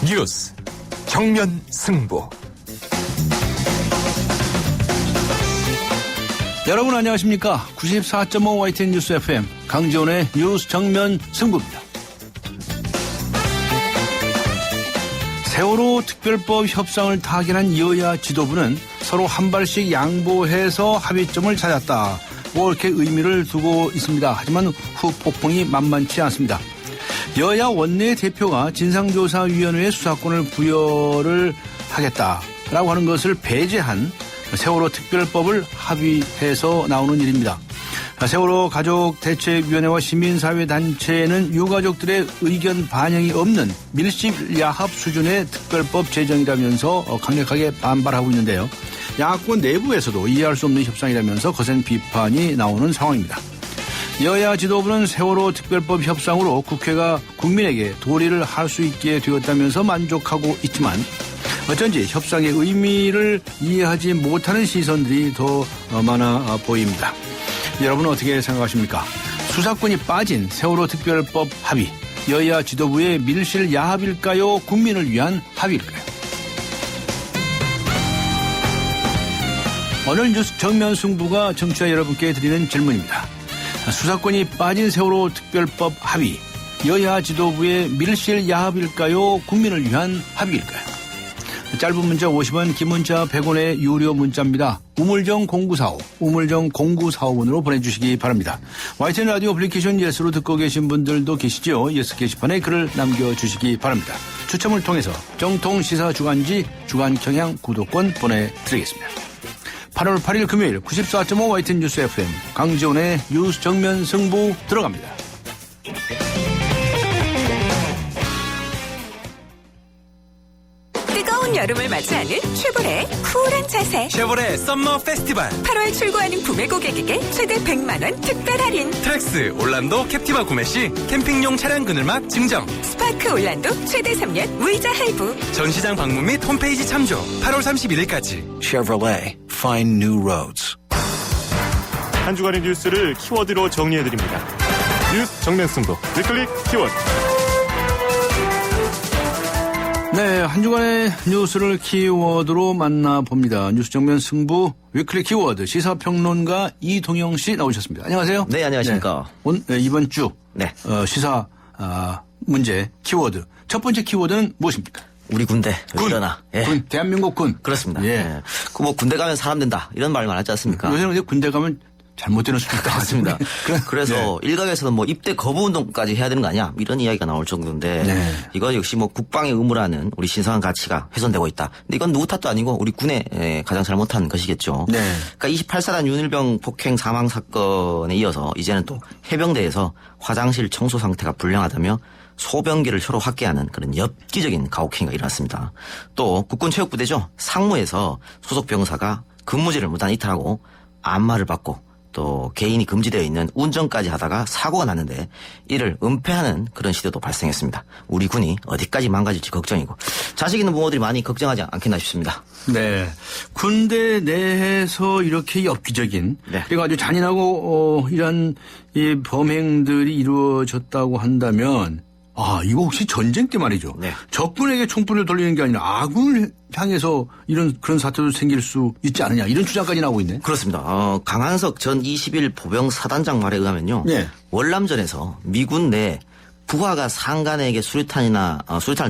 뉴스 정면 승부. 여러분 안녕하십니까? 94.5 YTN 뉴스 FM 강지원의 뉴스 정면 승부입니다. 세월호 특별법 협상을 타결한 여야 지도부는 서로 한 발씩 양보해서 합의점을 찾았다. 이렇게 의미를 두고 있습니다. 하지만 후폭풍이 만만치 않습니다. 여야 원내 대표가 진상조사위원회에 수사권을 부여를 하겠다라고 하는 것을 배제한 세월호 특별법을 합의해서 나오는 일입니다. 세월호 가족대책위원회와 시민사회단체는 유가족들의 의견 반영이 없는 밀집야합 수준의 특별법 제정이라면서 강력하게 반발하고 있는데요. 야권 내부에서도 이해할 수 없는 협상이라면서 거센 비판이 나오는 상황입니다. 여야 지도부는 세월호 특별법 협상으로 국회가 국민에게 도리를 할 수 있게 되었다면서 만족하고 있지만 어쩐지 협상의 의미를 이해하지 못하는 시선들이 더 많아 보입니다. 여러분은 어떻게 생각하십니까? 수사권이 빠진 세월호 특별법 합의, 여야 지도부의 밀실 야합일까요? 국민을 위한 합의일까요? 오늘 뉴스 정면 승부가 청취자 여러분께 드리는 질문입니다. 수사권이 빠진 세월호 특별법 합의, 여야 지도부의 밀실 야합일까요? 국민을 위한 합의일까요? 짧은 문자 50원, 긴 문자 100원의 유료 문자입니다. 우물정 0945, 우물정 0945번으로 보내주시기 바랍니다. YTN 라디오 어플리케이션 예스로 듣고 계신 분들도 계시죠? 예스 게시판에 글을 남겨주시기 바랍니다. 추첨을 통해서 정통 시사 주간지 주간경향 구독권 보내드리겠습니다. 8월 8일 금요일 94.5 YTN 뉴스 FM 강지원의 뉴스 정면 승부 들어갑니다. 뜨거운 여름을 맞이하는 쉐보레의 쿨한 자세. 쉐보레 썸머 페스티벌. 8월 출고하는 구매 고객에게 최대 100만 원 특별 할인. 트랙스 올란도 캡티바 구매 시 캠핑용 차량 그늘막 증정. 스파크 올란도 최대 3년 무이자 할부. 전시장 방문 및 홈페이지 참조. 8월 31일까지. Chevrolet, find new roads. 한 주간의 뉴스를 키워드로 정리해드립니다. 뉴스 정면 승부, 위클릭 키워드. 네, 한 주간의 뉴스를 키워드로 만나봅니다. 뉴스 정면 승부 위클리 키워드 시사평론가 이동영 씨 나오셨습니다. 안녕하세요. 네, 안녕하십니까. 네, 이번 주 네. 시사 문제 키워드 첫 번째 키워드는 무엇입니까? 우리 군대 일어나. 예. 군, 대한민국 군. 그렇습니다. 예. 예. 그 뭐 군대 가면 사람 된다 이런 말 많았지 않습니까? 요새는 이제 군대 가면 잘못되는 수도 있다. 맞습니다. 그래서 네. 일각에서는 뭐 입대 거부 운동까지 해야 되는 거 아니야? 이런 이야기가 나올 정도인데 네. 이거 역시 뭐 국방의 의무라는 우리 신성한 가치가 훼손되고 있다. 근데 이건 누구 탓도 아니고 우리 군의 가장 잘못한 것이겠죠. 네. 그러니까 28사단 윤일병 폭행 사망 사건에 이어서 이제는 또 해병대에서 화장실 청소 상태가 불량하다며 소변기를 혀로 확개하는 그런 엽기적인 가혹행위가 일어났습니다. 또 국군체육부대죠. 상무에서 소속 병사가 근무지를 무단 이탈하고 안마를 받고 또 개인이 금지되어 있는 운전까지 하다가 사고가 났는데 이를 은폐하는 그런 시대도 발생했습니다. 우리 군이 어디까지 망가질지 걱정이고 자식 있는 부모들이 많이 걱정하지 않겠나 싶습니다. 네. 군대 내에서 이렇게 엽기적인 네. 그리고 아주 잔인하고 이런 이 범행들이 이루어졌다고 한다면 이거 혹시 전쟁 때 말이죠. 네. 적군에게 총불을 돌리는 게 아니라 아군을 향해서 그런 사태도 생길 수 있지 않느냐 이런 주장까지 나오고 있네. 그렇습니다. 강한석 전 21 보병 사단장 말에 의하면요. 네. 월남전에서 미군 내 부하가 상관에게 수류탄을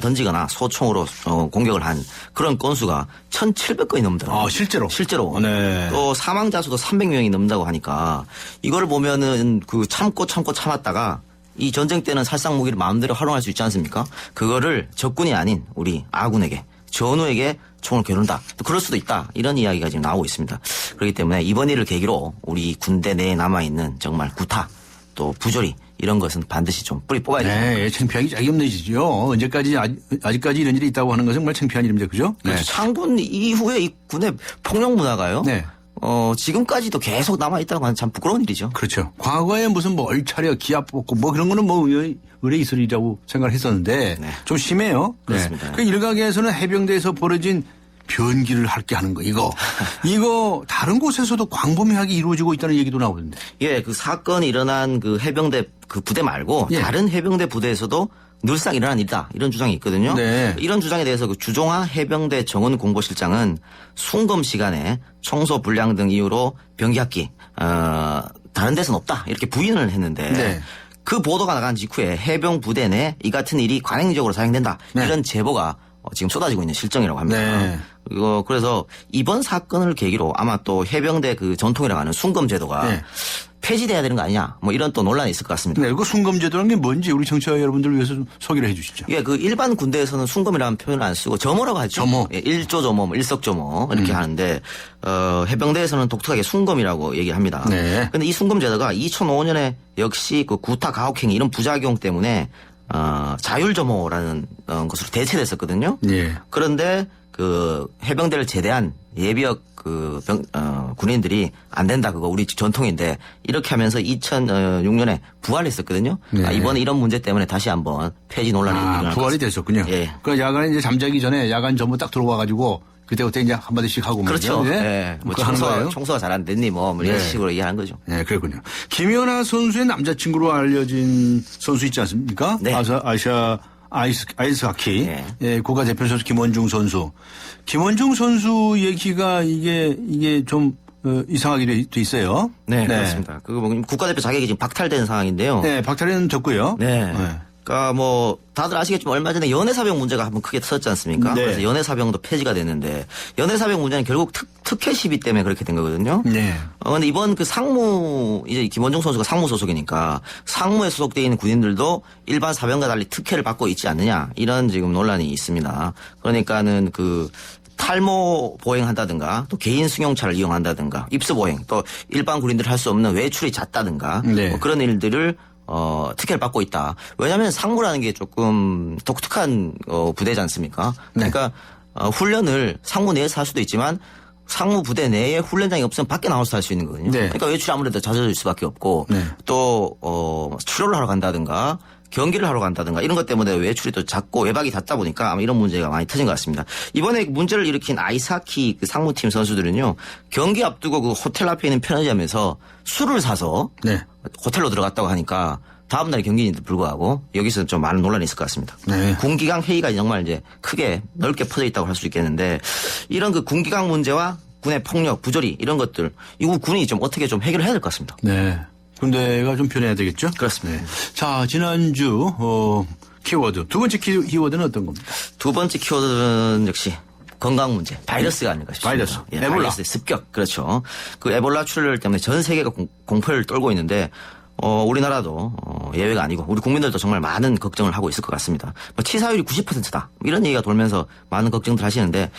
던지거나 소총으로 공격을 한 그런 건수가 1,700건이 넘더라고요. 실제로? 실제로. 네. 또 사망자 수도 300명이 넘는다고 하니까 이거를 보면은 그 참고 참았다가 이 전쟁 때는 살상 무기를 마음대로 활용할 수 있지 않습니까? 그거를 적군이 아닌 우리 아군에게 전우에게 총을 겨눈다. 또 그럴 수도 있다. 이런 이야기가 지금 나오고 있습니다. 그렇기 때문에 이번 일을 계기로 우리 군대 내에 남아있는 정말 구타 또 부조리 이런 것은 반드시 좀 뿌리 뽑아야 됩니다. 네, 창피하기 짝이 없는 일이죠. 언제까지 아직까지 이런 일이 있다고 하는 것은 정말 창피한 일입니다. 그죠? 그렇죠. 네. 창군 이후에 이 군의 폭력 문화가요. 네. 지금까지도 계속 남아있다는 건 참 부끄러운 일이죠. 그렇죠. 과거에 무슨 뭐 얼차려 기합 뽑고 뭐 그런 거는 뭐 의뢰 이설이라고 생각을 했었는데 네. 좀 심해요. 그렇습니다. 그 일각에서는 해병대에서 벌어진 변기를 핥게 하는 거 이거 다른 곳에서도 광범위하게 이루어지고 있다는 얘기도 나오는데. 예, 그 사건이 일어난 그 해병대 그 부대 말고 예. 다른 해병대 부대에서도 늘상 일어난 일이다. 이런 주장이 있거든요. 네. 이런 주장에 대해서 그 주종하 해병대 정원 공보실장은 순검 시간에 청소 불량 등 이유로 병기 합기 다른 데서는 없다. 이렇게 부인을 했는데 네. 그 보도가 나간 직후에 해병 부대 내 이 같은 일이 관행적으로 사용된다. 네. 이런 제보가 지금 쏟아지고 있는 실정이라고 합니다. 네. 그래서 이번 사건을 계기로 아마 또 해병대 그 전통이라고 하는 순검 제도가 네. 폐지돼야 되는 거 아니냐. 뭐 이런 또 논란이 있을 것 같습니다. 네, 그 순검제도라는 게 뭔지 우리 청취자 여러분들을 위해서 좀 소개를 해 주시죠. 예, 그 일반 군대에서는 순검이라는 표현을 안 쓰고 점호라고 하죠. 점호. 예, 일조점호, 일석점호 이렇게 하는데 해병대에서는 독특하게 순검이라고 얘기를 합니다. 네. 근데 이 순검 제도가 2005년에 역시 그 구타 가혹행위 이런 부작용 때문에 자율점호라는 것으로 대체됐었거든요. 예. 그런데 그 해병대를 제대한 예비역 군인들이 안 된다 그거 우리 전통인데 이렇게 하면서 2006년에 부활했었거든요. 네. 이번에 이런 문제 때문에 다시 한번 폐지 논란이 일어날 것 부활이 같습니다. 됐었군요. 예. 그 야간에 이제 잠자기 전에 야간 전부 딱 들어와가지고 그때부터 이제 한마디씩 하고 그렇죠. 말이죠. 예. 뭐 그거 하는 거예요? 청소가 잘 안 됐니 뭐 이런 네. 식으로 이해하는 거죠. 네, 그렇군요. 김연아 선수의 남자친구로 알려진 선수 있지 않습니까? 네. 아시아 아이스하키 네. 예, 국가대표 선수 김원중 선수. 김원중 선수 얘기가 이게 좀 이상하게 돼 있어요. 네, 그렇습니다. 그 뭐 국가대표 자격이 지금 박탈된 상황인데요. 네, 박탈은 됐고요. 네. 그러니까 뭐 다들 아시겠지만 얼마 전에 연애사병 문제가 한번 크게 터졌지 않습니까? 네. 그래서 연애사병도 폐지가 됐는데 연애사병 문제는 결국 특혜 시비 때문에 그렇게 된 거거든요. 네. 근데 이번 그 상무 이제 김원중 선수가 상무 소속이니까 상무에 소속돼 있는 군인들도 일반 사병과 달리 특혜를 받고 있지 않느냐 이런 지금 논란이 있습니다. 그러니까는 그 탈모 보행한다든가 또 개인 승용차를 이용한다든가 입수 보행 또 일반 군인들 할 수 없는 외출이 잦다든가 네. 뭐 그런 일들을 특혜를 받고 있다. 왜냐하면 상무라는 게 조금 독특한 부대지 않습니까? 그러니까 훈련을 상무 내에서 할 수도 있지만 상무 부대 내에 훈련장이 없으면 밖에 나와서 할 수 있는 거거든요. 네. 그러니까 외출이 아무래도 잦아질 수밖에 없고 네. 또 출혈을 하러 간다든가 경기를 하러 간다든가 이런 것 때문에 외출이 또 잦고 외박이 잦다 보니까 아마 이런 문제가 많이 터진 것 같습니다. 이번에 문제를 일으킨 아이스하키 그 상무팀 선수들은요. 경기 앞두고 그 호텔 앞에 있는 편의점에서 술을 사서 네. 호텔로 들어갔다고 하니까 다음날 경기인데도 불구하고 여기서 좀 많은 논란이 있을 것 같습니다. 네. 군기강 회의가 정말 이제 크게 넓게 퍼져 있다고 할 수 있겠는데 이런 그 군기강 문제와 군의 폭력, 부조리 이런 것들 이거 군이 좀 어떻게 좀 해결해야 될 것 같습니다. 네. 군대가 좀 변해야 되겠죠? 그렇습니다. 자, 지난주 키워드 두 번째 키워드는 어떤 겁니까? 두 번째 키워드는 역시 건강 문제, 바이러스가 아닐까 싶습니다. 바이러스. 예, 에볼라. 바이러스의 습격, 그렇죠. 그 에볼라 출혈 때문에 전 세계가 공포를 떨고 있는데 우리나라도 예외가 아니고 우리 국민들도 정말 많은 걱정을 하고 있을 것 같습니다. 뭐 치사율이 90%다 이런 얘기가 돌면서 많은 걱정들 하시는데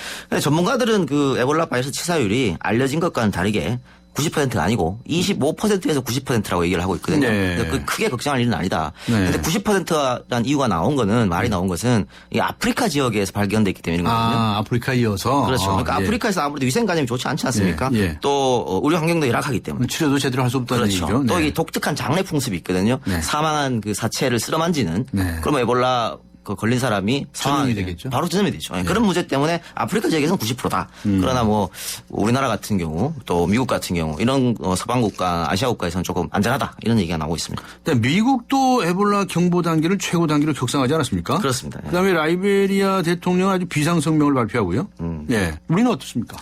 전문가들은 그 에볼라 바이러스 치사율이 알려진 것과는 다르게 90%가 아니고 25%에서 90%라고 얘기를 하고 있거든요. 네. 그래서 크게 걱정할 일은 아니다. 네. 그런데 90%라는 이유가 나온 거는 말이 나온 것은 이 아프리카 지역에서 발견됐기 때문이거든요. 아프리카 이어서. 그렇죠. 그러니까 예. 아프리카에서 아무래도 위생관념이 좋지 않지 않습니까? 예, 예. 또 의료 환경도 열악하기 때문에. 치료도 제대로 할 수 없다는 그렇죠. 얘기죠. 또 네. 이 독특한 장례 풍습이 있거든요. 네. 사망한 그 사체를 쓸어만지는. 네. 그러면 에볼라 그 걸린 사람이 전염이 상황이 되겠죠. 바로 전염이 되죠. 그런 문제 때문에 아프리카 지역에서는 90%다. 그러나 뭐 우리나라 같은 경우 또 미국 같은 경우 이런 서방 국가, 아시아 국가에서는 조금 안전하다 이런 얘기가 나오고 있습니다. 근데 미국도 에볼라 경보 단계를 최고 단계로 격상하지 않았습니까? 그렇습니다. 예. 그다음에 라이베리아 대통령 아주 비상 성명을 발표하고요. 예, 우리는 어떻습니까?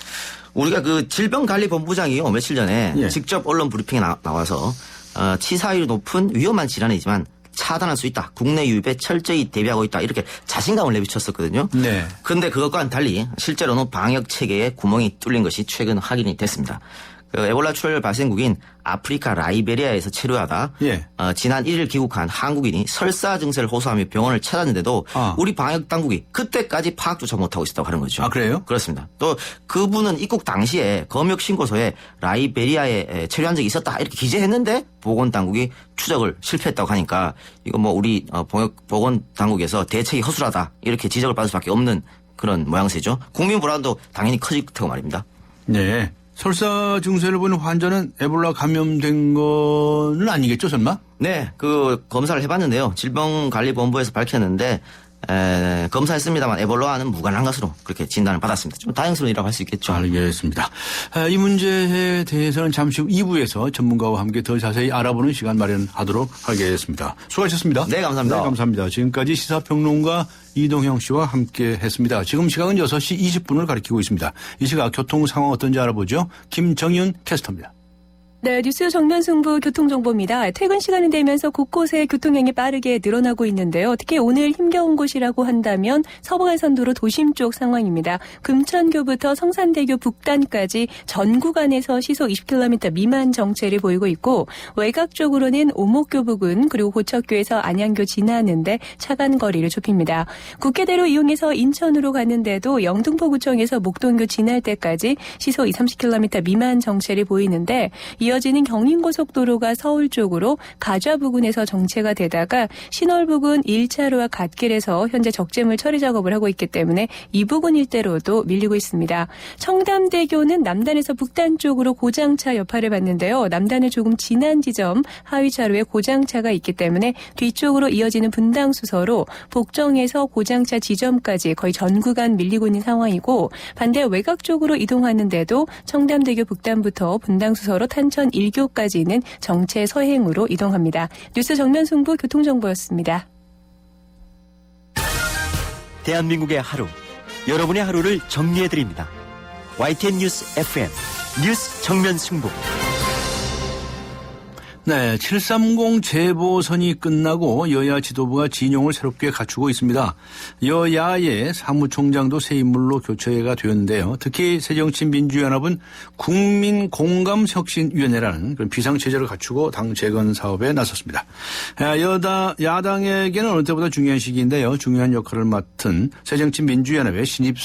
우리가 그 질병관리본부장이요 며칠 전에 예. 직접 언론 브리핑에 나와서 치사율이 높은 위험한 질환이지만 차단할 수 있다. 국내 유입에 철저히 대비하고 있다. 이렇게 자신감을 내비쳤었거든요. 네. 그런데 그것과는 달리 실제로는 방역 체계에 구멍이 뚫린 것이 최근 확인이 됐습니다. 그 에볼라 출혈 발생국인 아프리카 라이베리아에서 체류하다 예. 지난 1일 귀국한 한국인이 설사 증세를 호소하며 병원을 찾았는데도 우리 방역 당국이 그때까지 파악조차 못하고 있었다고 하는 거죠. 아, 그래요? 그렇습니다. 또 그분은 입국 당시에 검역 신고서에 라이베리아에 체류한 적이 있었다 이렇게 기재했는데 보건 당국이 추적을 실패했다고 하니까 이거 뭐 우리 보건 당국에서 대책이 허술하다 이렇게 지적을 받을 수밖에 없는 그런 모양새죠. 국민 불안도 당연히 커질 테고 말입니다. 네. 설사 증세를 보이는 환자는 에볼라 감염된 거는 아니겠죠, 설마? 네, 그 검사를 해봤는데요. 질병관리본부에서 밝혔는데 검사했습니다만 에볼라와는 무관한 것으로 그렇게 진단을 받았습니다. 좀 다행스러운 일이라고 할 수 있겠죠. 알겠습니다. 이 문제에 대해서는 잠시 후 2부에서 전문가와 함께 더 자세히 알아보는 시간 마련하도록 하겠습니다. 수고하셨습니다. 네, 감사합니다. 네, 감사합니다. 지금까지 시사평론가 이동형 씨와 함께 했습니다. 지금 시각은 6시 20분을 가리키고 있습니다. 이 시각 교통 상황 어떤지 알아보죠. 김정윤 캐스터입니다. 네, 뉴스 정면 승부 교통정보입니다. 퇴근 시간이 되면서 곳곳에 교통량이 빠르게 늘어나고 있는데요. 특히 오늘 힘겨운 곳이라고 한다면 서부간선도로 도심 쪽 상황입니다. 금천교부터 성산대교 북단까지 전 구간에서 시속 20km 미만 정체를 보이고 있고 외곽 쪽으로는 오목교 부근 그리고 고척교에서 안양교 지나는데 차간 거리를 좁힙니다. 국회대로 이용해서 인천으로 가는데도 영등포구청에서 목동교 지날 때까지 시속 20-30km 미만 정체를 보이는데 이어지는 경인고속도로가 서울 쪽으로 가좌 부근에서 정체가 되다가 신월 부근 1차로와 갓길에서 현재 적재물 처리 작업을 하고 있기 때문에 이 부근 일대로도 밀리고 있습니다. 청담대교는 남단에서 북단 쪽으로 고장차 여파를 받는데요. 남단을 조금 지난 지점 하위차로에 고장차가 있기 때문에 뒤쪽으로 이어지는 분당수서로 복정에서 고장차 지점까지 거의 전 구간 밀리고 있는 상황이고 반대 외곽 쪽으로 이동하는데도 청담대교 북단부터 분당수서로 탄천 1교까지는 정체 서행으로 이동합니다. 뉴스 정면 승부 교통정보였습니다. 대한민국의 하루, 여러분의 하루를 정리해드립니다. YTN 뉴스 FM, 뉴스 정면 승부. 네, 730 재보선이 끝나고 여야 지도부가 진영을 새롭게 갖추고 있습니다. 여야의 사무총장도 새 인물로 교체가 되었는데요. 특히 새정치민주연합은 국민공감혁신위원회라는 그런 비상체제를 갖추고 당 재건 사업에 나섰습니다. 야당에게는 어느 때보다 중요한 시기인데요. 중요한 역할을 맡은 새정치민주연합의 신임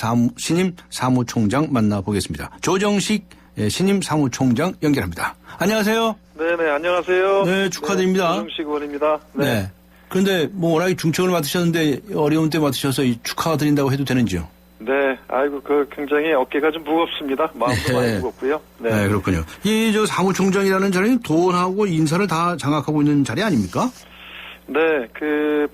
사무총장 만나보겠습니다. 조정식 신임 사무총장 연결합니다. 안녕하세요. 네네, 안녕하세요. 네, 축하드립니다. 조정식 의원입니다. 네. 그런데 뭐 워낙에 중책을 맡으셨는데 어려운 때 맡으셔서 축하드린다고 해도 되는지요? 네, 아이고, 굉장히 어깨가 좀 무겁습니다. 마음도 많이 무겁고요. 네. 네, 그렇군요. 저 사무총장이라는 자리는 돈하고 인사를 다 장악하고 있는 자리 아닙니까? 네,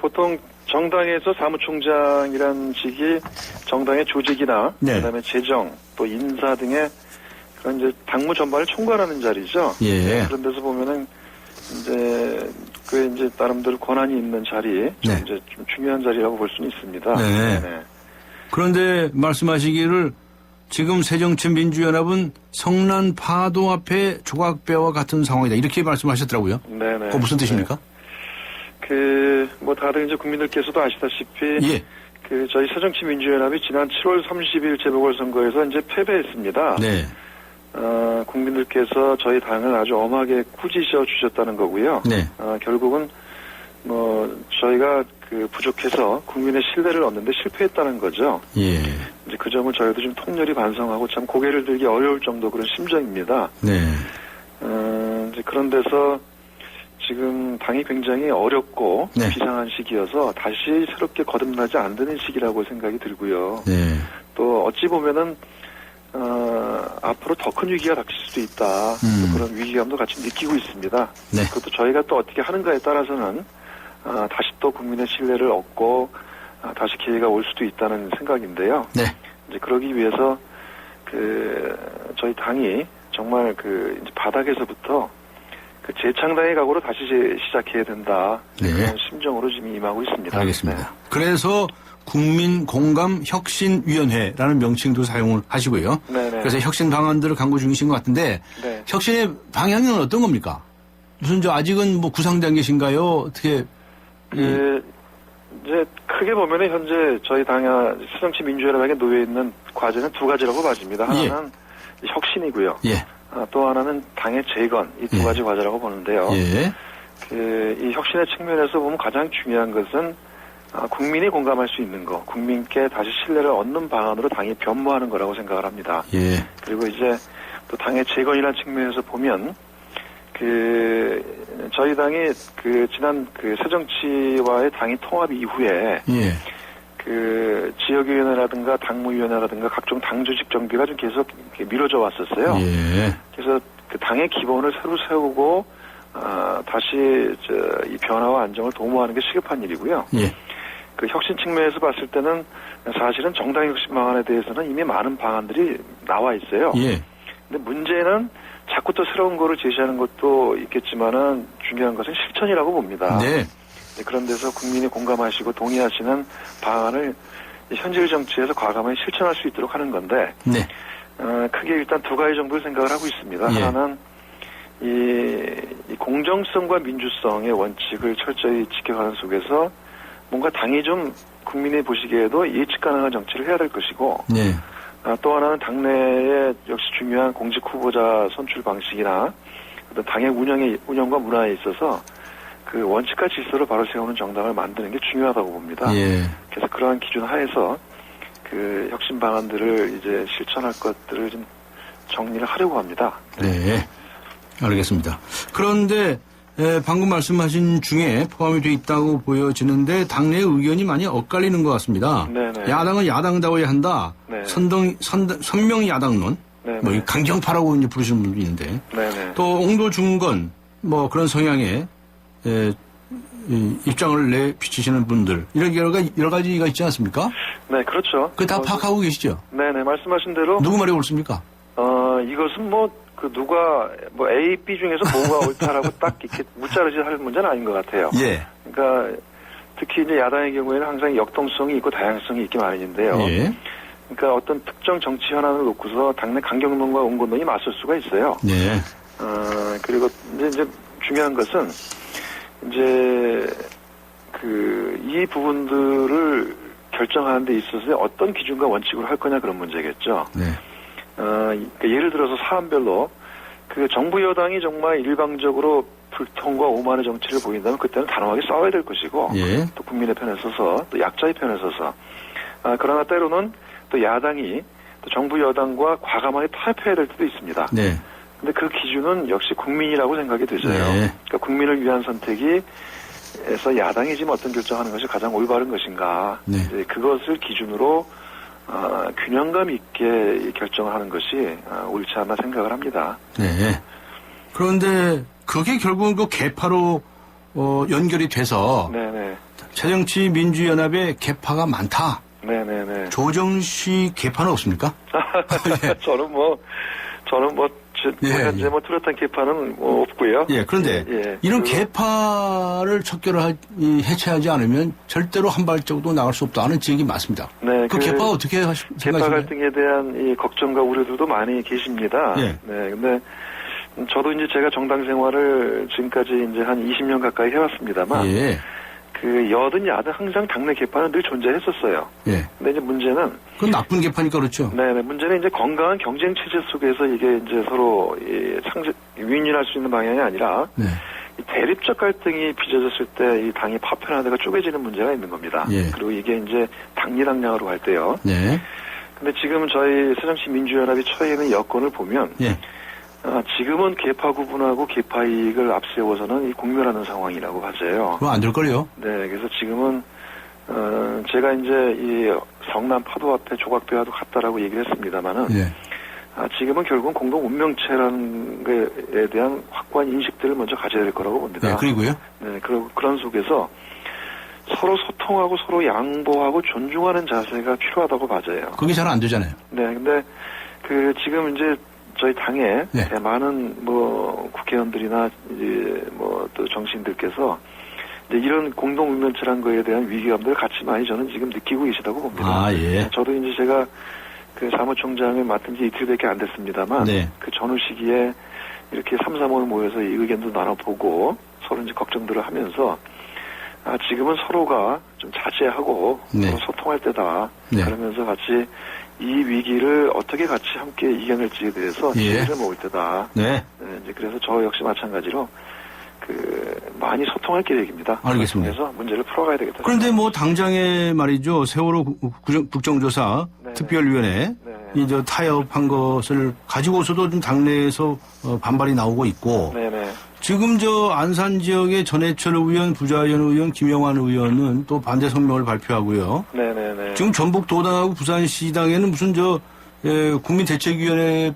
보통 정당에서 사무총장이란 직이 정당의 조직이나 네. 그다음에 재정, 또 인사 등의 그런 이제 당무 전반을 총괄하는 자리죠. 예. 네, 그런 데서 보면은 이제 나름대로 권한이 있는 자리, 네. 이제 좀 중요한 자리라고 볼 수는 있습니다. 네. 네. 그런데 말씀하시기를 지금 새정치민주연합은 성난 파도 앞에 조각배와 같은 상황이다. 이렇게 말씀하셨더라고요. 네네. 그거 무슨 뜻입니까? 다들 이제 국민들께서도 아시다시피. 예. 저희 새정치민주연합이 지난 7월 30일 재보궐선거에서 이제 패배했습니다. 네. 국민들께서 저희 당을 아주 엄하게 꾸짖어 주셨다는 거고요. 네. 결국은 저희가 부족해서 국민의 신뢰를 얻는데 실패했다는 거죠. 예. 이제 그 점을 저희도 좀 통렬히 반성하고 참 고개를 들기 어려울 정도 그런 심정입니다. 네. 이제 그런 데서 지금 당이 굉장히 어렵고 네. 비상한 시기여서 다시 새롭게 거듭나지 않는 시기라고 생각이 들고요. 네. 또 어찌 보면은 앞으로 더 큰 위기가 닥칠 수도 있다. 또 그런 위기감도 같이 느끼고 있습니다. 네. 그것도 저희가 또 어떻게 하는가에 따라서는 다시 또 국민의 신뢰를 얻고 다시 기회가 올 수도 있다는 생각인데요. 네. 이제 그러기 위해서 저희 당이 정말 이제 바닥에서부터 재창당의 각오로 다시 시작해야 된다. 네. 그런 심정으로 지금 임하고 있습니다. 알겠습니다. 네. 그래서 국민공감혁신위원회라는 명칭도 사용을 하시고요. 네네. 그래서 혁신 방안들을 강구 중이신 것 같은데 네. 혁신의 방향은 어떤 겁니까? 무슨 아직은 뭐 구상 단계신가요? 어떻게? 이제 크게 보면은 현재 저희 새정치민주연합에게 놓여 있는 과제는 두 가지라고 봐집니다. 하나는 혁신이고요. 예. 또 하나는 당의 재건, 이 두 가지 과제라고 보는데요. 예. 이 혁신의 측면에서 보면 가장 중요한 것은 국민이 공감할 수 있는 거, 국민께 다시 신뢰를 얻는 방안으로 당이 변모하는 거라고 생각을 합니다. 예. 그리고 이제 또 당의 재건이라는 측면에서 보면 저희 당이 지난 새정치와의 당이 통합 이후에 예. 지역위원회라든가 당무위원회라든가 각종 당 조직 정비가 좀 계속 이렇게 미뤄져 왔었어요. 예. 그래서 당의 기본을 새로 세우고 다시 이 변화와 안정을 도모하는 게 시급한 일이고요. 예. 그 혁신 측면에서 봤을 때는 사실은 정당 혁신 방안에 대해서는 이미 많은 방안들이 나와 있어요. 예. 근데 문제는 자꾸 또 새로운 거를 제시하는 것도 있겠지만은 중요한 것은 실천이라고 봅니다. 네. 네, 그런 데서 국민이 공감하시고 동의하시는 방안을 현실 정치에서 과감하게 실천할 수 있도록 하는 건데, 네. 크게 일단 두 가지 정도를 생각을 하고 있습니다. 예. 하나는 이 공정성과 민주성의 원칙을 철저히 지켜가는 속에서 뭔가 당이 좀 국민이 보시기에도 예측 가능한 정치를 해야 될 것이고, 네. 또 하나는 당내에 역시 중요한 공직 후보자 선출 방식이나 어떤 당의 운영과 문화에 있어서 그 원칙과 질서를 바로 세우는 정당을 만드는 게 중요하다고 봅니다. 예. 그래서 그러한 기준 하에서 그 혁신 방안들을 이제 실천할 것들을 좀 정리를 하려고 합니다. 네. 알겠습니다. 그런데 방금 말씀하신 중에 포함이 돼 있다고 보여지는데 당내 의견이 많이 엇갈리는 것 같습니다. 네네. 야당은 야당다워야 한다. 네. 선명 야당론. 네네. 뭐 강경파라고 이제 부르시는 분도 있는데. 네네. 또 옹도 중건 뭐 그런 성향의 입장을 내비치시는 분들 이런 여러 가지가 있지 않습니까? 네, 그렇죠. 그 다 파악하고 계시죠? 네네, 말씀하신 대로 누구 말이 옳습니까? 이것은 누가 A, B 중에서 뭐가 옳다라고 딱 이렇게 묻자르지 할 문제는 아닌 것 같아요. 예. 그러니까 특히 이제 야당의 경우에는 항상 역동성이 있고 다양성이 있기 마련인데요. 예. 그러니까 어떤 특정 정치 현안을 놓고서 당내 강경론과 온건론이 맞설 수가 있어요. 네. 그리고 이제 중요한 것은 이제 이 부분들을 결정하는 데 있어서 어떤 기준과 원칙으로 할 거냐 그런 문제겠죠. 네. 그러니까 예를 들어서 사안별로 그 정부 여당이 정말 일방적으로 불통과 오만의 정치를 보인다면 그때는 단호하게 싸워야 될 것이고 예. 또 국민의 편에 서서 또 약자의 편에 서서 그러나 때로는 또 야당이 또 정부 여당과 과감하게 타협해야 될 때도 있습니다. 네. 근데 그 기준은 역시 국민이라고 생각이 되져요. 네. 그러니까 국민을 위한 선택이 에서 야당이 지금 어떤 결정하는 것이 가장 올바른 것인가. 네. 이제 그것을 기준으로 균형감 있게 결정을 하는 것이 옳지 않나 생각을 합니다. 네. 그런데 그게 결국은 그 개파로 연결이 돼서 네네. 새정치민주연합의 개파가 많다. 네네네. 조정식 개파는 없습니까? 현재 뚜렷한 개파는 없고요. 예, 그런데 이런 개파를 해체하지 않으면 절대로 한 발짝도 나갈 수 없다는 지적이 많습니다. 네, 그 개파 어떻게 개파 생각하시나요? 갈등에 대한 이 걱정과 우려들도 많이 계십니다. 예. 네, 근데 저도 이제 제가 정당 생활을 지금까지 이제 한 20년 가까이 해왔습니다만, 예. 그 여든 야든 항상 당내 개파는 늘 존재했었어요. 예. 근데 이제 문제는 그건 나쁜 개파니까 그렇죠. 네네, 문제는 이제 건강한 경쟁 체제 속에서 이게 이제 서로 윈윈할 수 있는 방향이 아니라 네. 이 대립적 갈등이 빚어졌을 때 이 당이 파편화되고 쪼개지는 문제가 있는 겁니다. 예. 그리고 이게 이제 당리당량으로 갈 때요. 네. 근데 지금 저희 새정치민주연합이 처해 있는 여건을 보면 예. 지금은 개파 구분하고 개파 이익을 앞세워서는 이 공멸하는 상황이라고 봐져요. 그럼 안 될 거요. 네, 그래서 지금은 제가 이제 이 성남 파도 앞에 조각배와도 같다라고 얘기를 했습니다만은 예. 지금은 결국은 공동 운명체라는 것에 대한 확고한 인식들을 먼저 가져야 될 거라고 봅니다. 네, 그리고요. 네, 그런 속에서 서로 소통하고 서로 양보하고 존중하는 자세가 필요하다고 봐져요. 그게 잘 안 되잖아요. 네, 근데 지금 이제 저희 당에 네. 많은 국회의원들이나 이제 또 정치인들께서 이제 이런 공동 운명체란 거에 대한 위기감들을 같이 많이 저는 지금 느끼고 계시다고 봅니다. 아, 예. 저도 이제 제가 그 사무총장을 맡은 지 이틀밖에 안 됐습니다만 네. 그 전후 시기에 이렇게 3, 4월 모여서 이 의견도 나눠보고 서로 이제 걱정들을 하면서 지금은 서로가 좀 자제하고 네. 서로 소통할 때다. 네. 그러면서 같이 이 위기를 어떻게 같이 함께 이겨낼지에 대해서 예. 지혜를 모을 때다. 네. 네, 이제 그래서 저 역시 마찬가지로 많이 소통할 계획입니다. 알겠습니다. 그래서 문제를 풀어가야 되겠다. 그런데 당장에 말이죠. 세월호 국정조사 네네. 특별위원회 네. 타협한 것을 가지고서도 좀 당내에서 반발이 나오고 있고 네네. 지금 안산 지역의 전해철 의원, 부자연 의원, 김영환 의원은 또 반대 성명을 발표하고요. 네네네. 지금 전북 도당하고 부산시당에는 무슨 국민대책위원회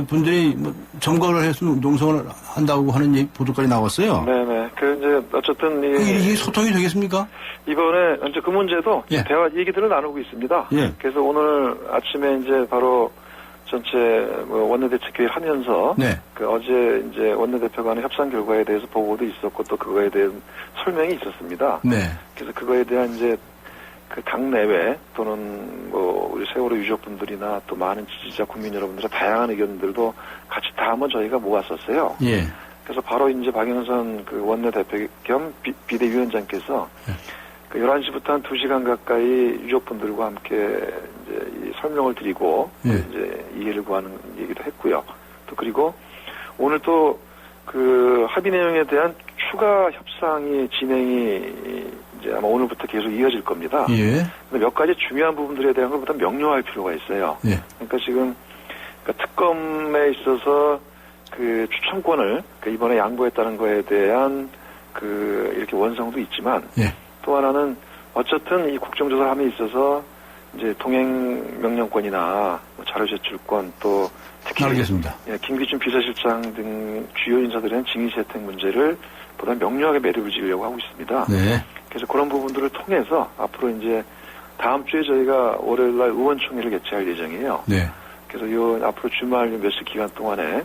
분들이 뭐 점거를 해서 농성을 한다고 하는 보도까지 나왔어요. 네네. 이제 어쨌든 이게 소통이 되겠습니까? 이번에 이제 그 문제도 예. 대화 얘기들을 나누고 있습니다. 예. 그래서 오늘 아침에 이제 바로 전체 원내대책회의를 하면서 네. 어제 이제 원내대표 간의 협상 결과에 대해서 보고도 있었고 또 그거에 대한 설명이 있었습니다. 네. 그래서 그거에 대한 이제 그 당내외 또는 우리 세월호 유족분들이나 또 많은 지지자 국민 여러분들의 다양한 의견들도 같이 다 한번 저희가 모았었어요. 예. 그래서 바로 이제 박영선 그 원내대표 겸 비대위원장께서 그 11시부터 한 2시간 가까이 유족분들과 함께 이제 이 설명을 드리고 예. 이제 이해를 구하는 얘기도 했고요. 또 그리고 오늘 또 그 합의 내용에 대한 추가 협상이 진행이 이제 아마 오늘부터 계속 이어질 겁니다. 예. 근데 몇 가지 중요한 부분들에 대한 것보다 명료할 필요가 있어요. 예. 그러니까 지금 특검에 있어서 그 추천권을 이번에 양보했다는 거에 대한 이렇게 원성도 있지만 예. 또 하나는 어쨌든 이 국정조사함에 있어서 이제 동행 명령권이나 자료 제출권 또 특히 알겠습니다. 김기춘 비서실장 등 주요 인사들에 대한 징의 혜택 문제를 보다 명료하게 매듭을 지으려고 하고 있습니다. 네. 그래서 그런 부분들을 통해서 앞으로 이제 다음 주에 저희가 월요일날 의원총회를 개최할 예정이에요. 네. 그래서 앞으로 주말 몇시 기간 동안에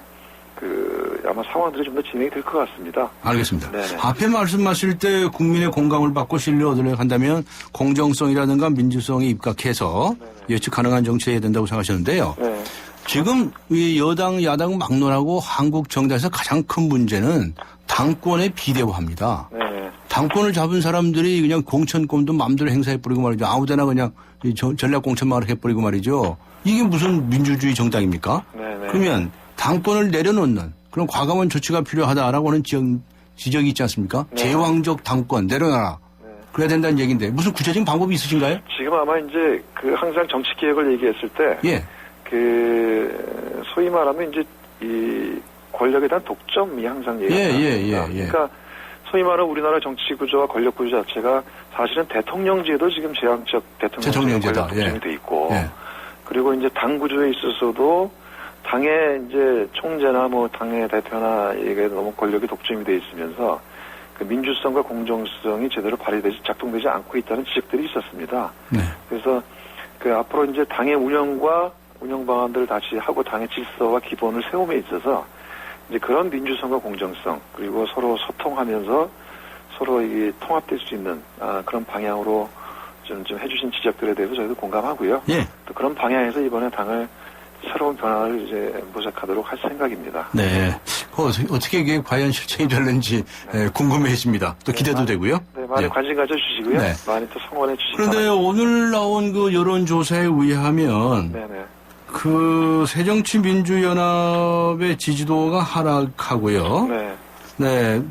아마 상황들이 좀 더 진행이 될 것 같습니다. 알겠습니다. 네네. 앞에 말씀하실 때 국민의 공감을 받고 신뢰 얻으려 한다면 공정성이라든가 민주성에 입각해서 네네. 예측 가능한 정치해야 된다고 생각하셨는데요. 네. 지금 이 여당, 야당 막론하고 한국 정당에서 가장 큰 문제는 당권의 비대화입니다. 네. 당권을 잡은 사람들이 그냥 공천권도 마음대로 행사해버리고 말이죠. 아무데나 그냥 전략공천만 해버리고 말이죠. 이게 무슨 민주주의 정당입니까? 네네. 그러면 당권을 내려놓는 그런 과감한 조치가 필요하다라고 하는 지적이 있지 않습니까? 네. 제왕적 당권 내려놔라. 네. 그래야 된다는 얘기인데 무슨 구체적인 방법이 있으신가요? 지금 아마 이제 항상 정치 개혁을 얘기했을 때 예. 소위 말하면 이제 이 권력에 대한 독점이 항상 얘기가 나옵니다. 그러니까 소위 말하는 우리나라 정치 구조와 권력 구조 자체가 사실은 대통령제도 지금 제왕적 대통령제가 독점이 돼 있고 예. 그리고 이제 당 구조에 있어서도 당의 이제 총재나 당의 대표나 이게 너무 권력이 독점이 돼 있으면서 그 민주성과 공정성이 제대로 작동되지 않고 있다는 지적들이 있었습니다. 네. 그래서 앞으로 이제 당의 운영과 운영 방안들을 다시 하고 당의 질서와 기본을 세움에 있어서 이제 그런 민주성과 공정성 그리고 서로 소통하면서 서로 이게 통합될 수 있는 그런 방향으로 좀 해주신 지적들에 대해서 저희도 공감하고요. 예. 또 그런 방향에서 이번에 당을 새로운 변화를 이제 모색하도록 할 생각입니다. 네. 어떻게 이게 과연 실천이 될는지 궁금해집니다. 또 기대도 되고요. 네, 많이 관심 가져주시고요. 네. 많이 또 성원해 주시기 그런데 바랍니다. 오늘 나온 그 여론조사에 의하면 네네. 새정치민주연합의 지지도가 하락하고요. 네. 네,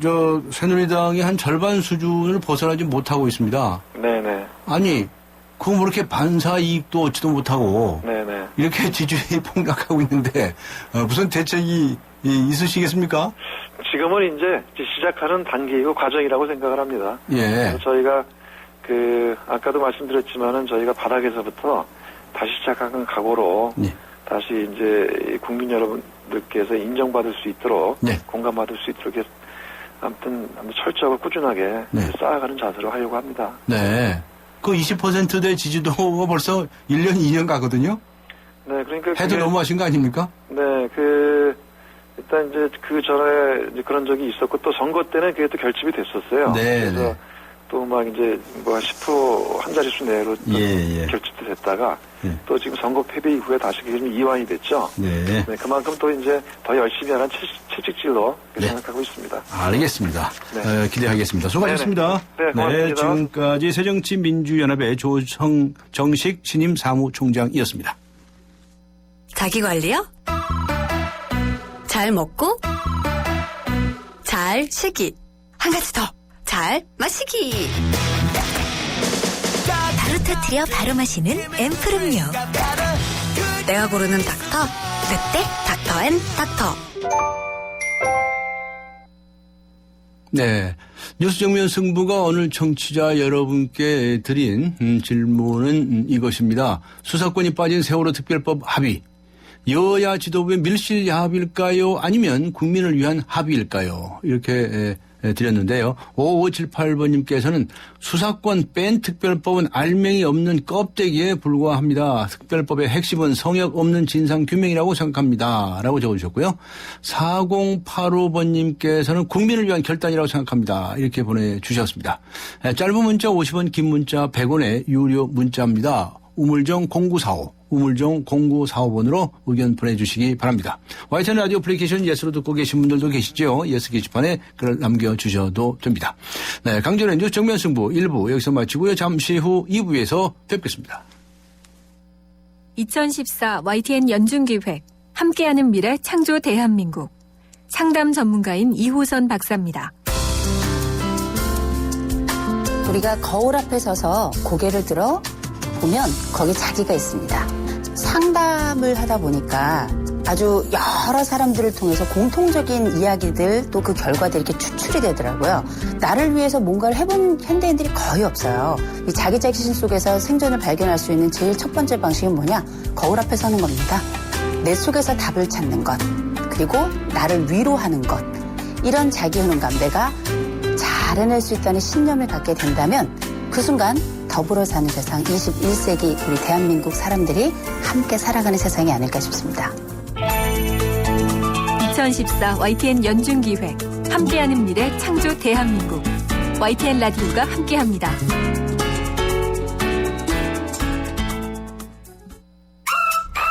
새누리당이 한 절반 수준을 벗어나지 못하고 있습니다. 네네. 아니, 그거 뭐 이렇게 반사 이익도 얻지도 못하고 네네. 이렇게 지지율이 폭락하고 있는데 무슨 대책이 있으시겠습니까? 지금은 이제 시작하는 단계이고 과정이라고 생각을 합니다. 예. 그래서 저희가 아까도 말씀드렸지만은 저희가 바닥에서부터 다시 시작하는 각오로 예. 다시 이제 국민 여러분들께서 인정받을 수 있도록 네. 공감받을 수 있도록 아무튼 철저하고 꾸준하게 네. 쌓아가는 자세로 하려고 합니다. 네. 그 20%대 지지도가 벌써 1년, 2년 가거든요? 네, 그러니까. 해도 너무하신 거 아닙니까? 네, 일단 이제 전에 이제 그런 적이 있었고 또 선거 때는 그게 또 결집이 됐었어요. 네. 그래서 네. 또 막 이제 10% 한 자릿수 내로 예. 결집도 됐다가 예. 또 지금 선거 패배 이후에 다시 그게 좀 이완이 됐죠. 네. 네, 그만큼 또 이제 더 열심히 하는 채찍질로 네. 생각하고 있습니다. 알겠습니다. 네. 기대하겠습니다. 수고하셨습니다. 네네. 네, 고맙습니다. 지금까지 새정치민주연합의 조정식 신임 사무총장이었습니다. 자기관리요? 잘 먹고 잘 쉬기. 한 가지 더. 잘 마시기. 바로 터뜨려 바로 마시는 앰플음료. 내가 고르는 닥터. 그때 닥터앤닥터. 네. 뉴스 정면 승부가 오늘 청취자 여러분께 드린 질문은 이것입니다. 수사권이 빠진 세월호 특별법 합의. 여야 지도부의 밀실 야합일까요? 아니면 국민을 위한 합의일까요? 이렇게 드렸는데요. 5578번님께서는 수사권 뺀 특별법은 알맹이 없는 껍데기에 불과합니다. 특별법의 핵심은 성역 없는 진상규명이라고 생각합니다. 라고 적어주셨고요. 4085번님께서는 국민을 위한 결단이라고 생각합니다. 이렇게 보내주셨습니다. 짧은 문자 50원, 긴 문자 100원의 유료 문자입니다. 우물정 0945, 우물정 0945번으로 의견 보내주시기 바랍니다. YTN 라디오 애플리케이션 예스로 듣고 계신 분들도 계시죠. 예스 게시판에 글을 남겨주셔도 됩니다. 네, 강전의 뉴스 정면 승부 1부 여기서 마치고요. 잠시 후 2부에서 뵙겠습니다. 2014 YTN 연중기획 함께하는 미래 창조 대한민국 상담 전문가인 이호선 박사입니다. 우리가 거울 앞에 서서 고개를 들어 보면 거기 자기가 있습니다. 상담을 하다 보니까 아주 여러 사람들을 통해서 공통적인 이야기들 또 그 결과들이 이렇게 추출이 되더라고요. 나를 위해서 뭔가를 해본 현대인들이 거의 없어요. 이 자기 자신 속에서 생존을 발견할 수 있는 제일 첫 번째 방식은 뭐냐? 거울 앞에 서는 겁니다. 내 속에서 답을 찾는 것, 그리고 나를 위로하는 것. 이런 자기 효능감, 내가 잘 해낼 수 있다는 신념을 갖게 된다면 그 순간 더불어 사는 세상, 21세기 우리 대한민국 사람들이 함께 살아가는 세상이 아닐까 싶습니다. 2014 YTN 연중기획 함께하는 미래 창조 대한민국 YTN 라디오가 함께합니다.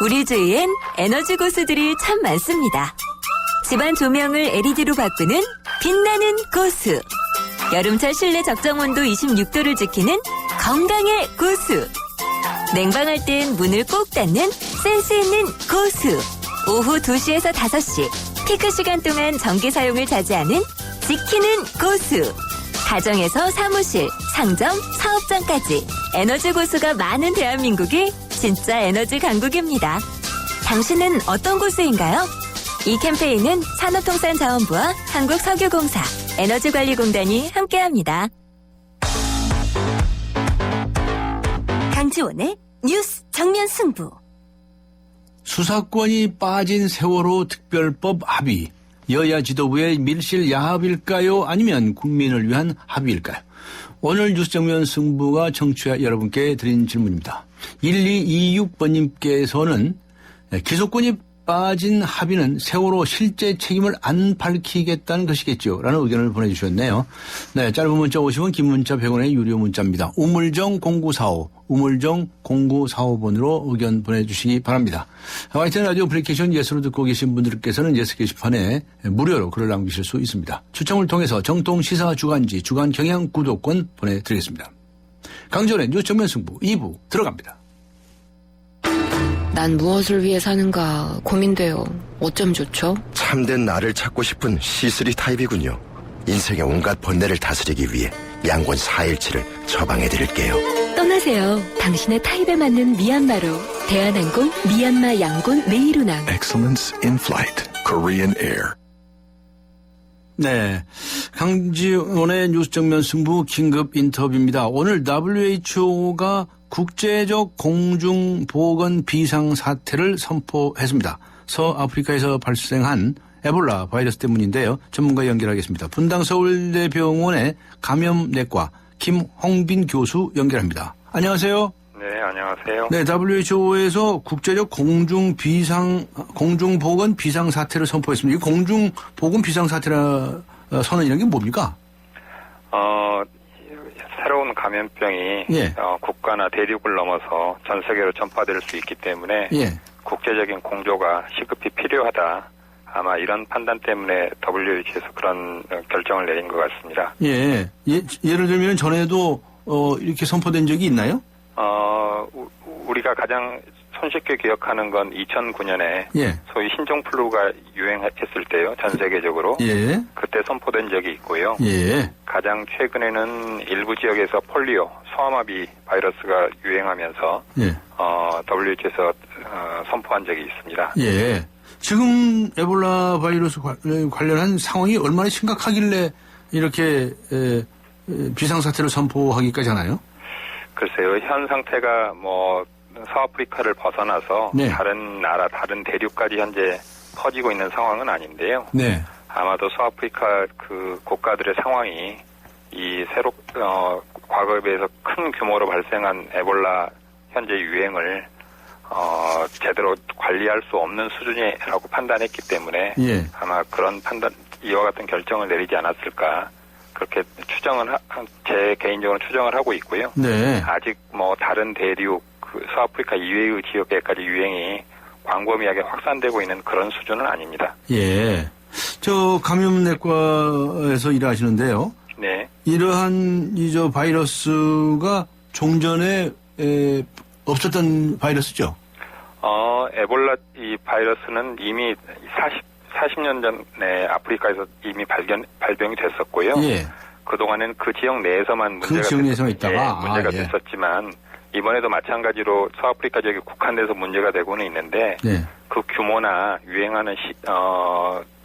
우리 주위엔 에너지 고수들이 참 많습니다. 집안 조명을 LED로 바꾸는 빛나는 고수. 여름철 실내 적정 온도 26도를 지키는 건강의 고수. 냉방할 땐 문을 꼭 닫는 센스 있는 고수. 오후 2시에서 5시 피크 시간 동안 전기 사용을 자제하는 지키는 고수. 가정에서 사무실, 상점, 사업장까지 에너지 고수가 많은 대한민국이 진짜 에너지 강국입니다. 당신은 어떤 고수인가요? 이 캠페인은 산업통상자원부와 한국석유공사, 에너지관리공단이 함께합니다. 강지원의 뉴스 정면 승부. 수사권이 빠진 세월호 특별법 합의. 여야 지도부의 밀실 야합일까요? 아니면 국민을 위한 합의일까요? 오늘 뉴스 정면 승부가 청취자 여러분께 드린 질문입니다. 1226번님께서는 기소권이 빠진 합의는 세월호 실제 책임을 안 밝히겠다는 것이겠죠. 라는 의견을 보내주셨네요. 네, 짧은 문자 50원, 긴 문자 100원의 유료 문자입니다. 우물정 0945, 우물정 0945번으로 의견 보내주시기 바랍니다. YTN 라디오 애플리케이션 예스로 듣고 계신 분들께서는 예스 게시판에 무료로 글을 남기실 수 있습니다. 추첨을 통해서 정통 시사 주간지, 주간 경향 구독권 보내드리겠습니다. 강전의 뉴스 정면 승부 2부 들어갑니다. 난 무엇을 위해 사는가 고민돼요. 어쩜 좋죠? 참된 나를 찾고 싶은 C3 타입이군요. 인생의 온갖 번뇌를 다스리기 위해 양곤 4일치를 처방해드릴게요. 떠나세요. 당신의 타입에 맞는 미얀마로. 대한항공 미얀마 양곤 메이루낭. Excellence in flight. Korean Air. 네, 강지원의 뉴스 정면 승부 긴급 인터뷰입니다. 오늘 WHO가 국제적 공중보건 비상사태를 선포했습니다. 서아프리카에서 발생한 에볼라 바이러스 때문인데요. 전문가 연결하겠습니다. 분당 서울대병원의 감염내과 김홍빈 교수 연결합니다. 안녕하세요. 네, 안녕하세요. 네, WHO에서 국제적 공중보건 비상사태를 선포했습니다. 이 공중보건 비상사태라 선언이라는 게 뭡니까? 새로운 감염병이 예. 국가나 대륙을 넘어서 전 세계로 전파될 수 있기 때문에 예. 국제적인 공조가 시급히 필요하다. 아마 이런 판단 때문에 WHO에서 그런 결정을 내린 것 같습니다. 예. 예를 들면 전에도 이렇게 선포된 적이 있나요? 우리가 가장 손쉽게 기억하는 건 2009년에 예. 소위 신종플루가 유행했을 때요. 전 세계적으로. 예. 그때 선포된 적이 있고요. 예. 가장 최근에는 일부 지역에서 폴리오, 소아마비 바이러스가 유행하면서 예. WHO에서 선포한 적이 있습니다. 예. 지금 에볼라 바이러스 관련한 상황이 얼마나 심각하길래 이렇게 비상사태를 선포하기까지 하나요? 글쎄요, 현 상태가 뭐 서아프리카를 벗어나서 네. 다른 나라, 다른 대륙까지 현재 퍼지고 있는 상황은 아닌데요. 네. 아마도 서아프리카 그 국가들의 상황이 이 과거에 비해서 큰 규모로 발생한 에볼라 현재 유행을 제대로 관리할 수 없는 수준이라고 판단했기 때문에 예. 아마 그런 이와 같은 결정을 내리지 않았을까 그렇게 제 개인적으로 추정을 하고 있고요. 네. 아직 뭐 다른 대륙 그 서아프리카 이외의 지역에까지 유행이 광범위하게 확산되고 있는 그런 수준은 아닙니다. 예. 저 감염내과에서 일하시는데요. 네. 이러한 바이러스가 종전에 없었던 바이러스죠? 에볼라 이 바이러스는 이미 40년 전에 아프리카에서 이미 발병이 됐었고요. 예. 그동안은 그 지역 내에서만 문제가 있다가 됐었지만 이번에도 마찬가지로 서아프리카 지역에 국한돼서 문제가 되고는 있는데 네. 그 규모나 유행하는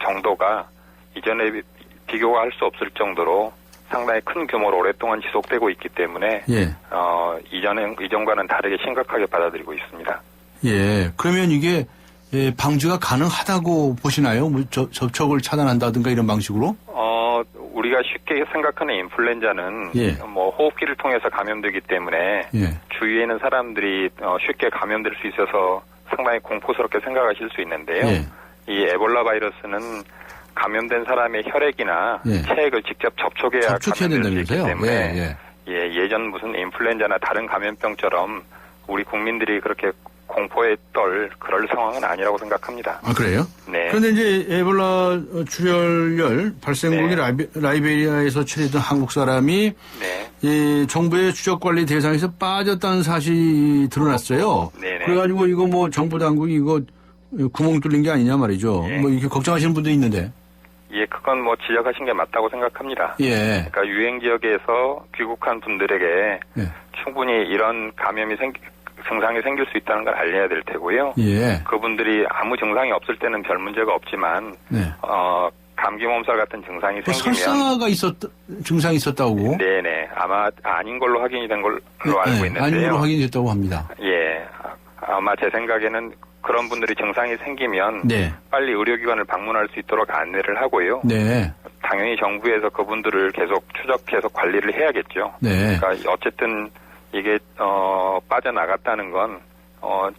정도가 이전에 비교가 할 수 없을 정도로 상당히 큰 규모로 오랫동안 지속되고 있기 때문에 예. 이전과는 다르게 심각하게 받아들이고 있습니다. 예. 그러면 이게 방지가 가능하다고 보시나요? 뭐 접촉을 차단한다든가 이런 방식으로? 우리가 쉽게 생각하는 인플루엔자는 예. 뭐 호흡기를 통해서 감염되기 때문에 예. 주위에 있는 사람들이 쉽게 감염될 수 있어서 상당히 공포스럽게 생각하실 수 있는데요. 예. 이 에볼라 바이러스는 감염된 사람의 혈액이나 예. 체액을 직접 접촉해야 감염될 수 있기 때문에 예전 무슨 인플루엔자나 다른 감염병처럼 우리 국민들이 그렇게 공포에 그럴 상황은 아니라고 생각합니다. 아, 그래요? 네. 그런데 이제 에볼라 출혈열 발생국이 라이베리아에서 출했던 한국 사람이 정부의 추적 관리 대상에서 빠졌다는 사실이 드러났어요. 네네. 그래가지고 이거 뭐 정부 당국이 이거 구멍 뚫린 게 아니냐 말이죠. 뭐 이렇게 걱정하시는 분도 있는데. 예, 그건 뭐 지적하신 게 맞다고 생각합니다. 예. 그러니까 유행 지역에서 귀국한 분들에게 충분히 이런 증상이 생길 수 있다는 걸 알려야 될 테고요. 예. 그분들이 아무 증상이 없을 때는 별 문제가 없지만 감기 몸살 같은 증상이 생기면 증상이 있었다고? 네네. 아마 아닌 걸로 확인이 된 걸로 알고 있는데요. 아닌 걸로 확인이 됐다고 합니다. 예. 아마 제 생각에는 그런 분들이 증상이 생기면 빨리 의료기관을 방문할 수 있도록 안내를 하고요. 네. 당연히 정부에서 그분들을 계속 추적해서 관리를 해야겠죠. 네. 그러니까 어쨌든 이게 빠져나갔다는 건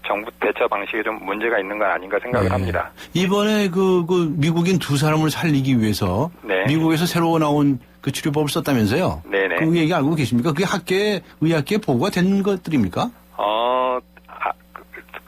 정부 대처 방식에 좀 문제가 있는 건 아닌가 생각을 합니다. 이번에 그 미국인 두 사람을 살리기 위해서 미국에서 새로 나온 그 치료법을 썼다면서요? 네네. 그 얘기 알고 계십니까? 그게 의학계에 보고가 된 것들입니까?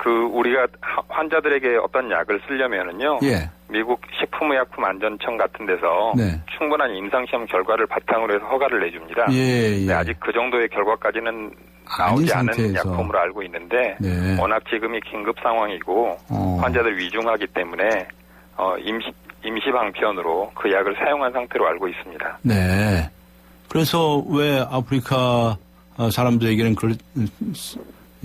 우리가 환자들에게 어떤 약을 쓰려면은요. 예. 미국 식품의약품안전청 같은 데서 충분한 임상시험 결과를 바탕으로 해서 허가를 내줍니다. 예. 아직 그 정도의 결과까지는 나오지 않은 약품으로 알고 있는데 워낙 지금이 긴급 상황이고 환자들 위중하기 때문에 임시 방편으로 그 약을 사용한 상태로 알고 있습니다. 네. 그래서 왜 아프리카 사람들에게는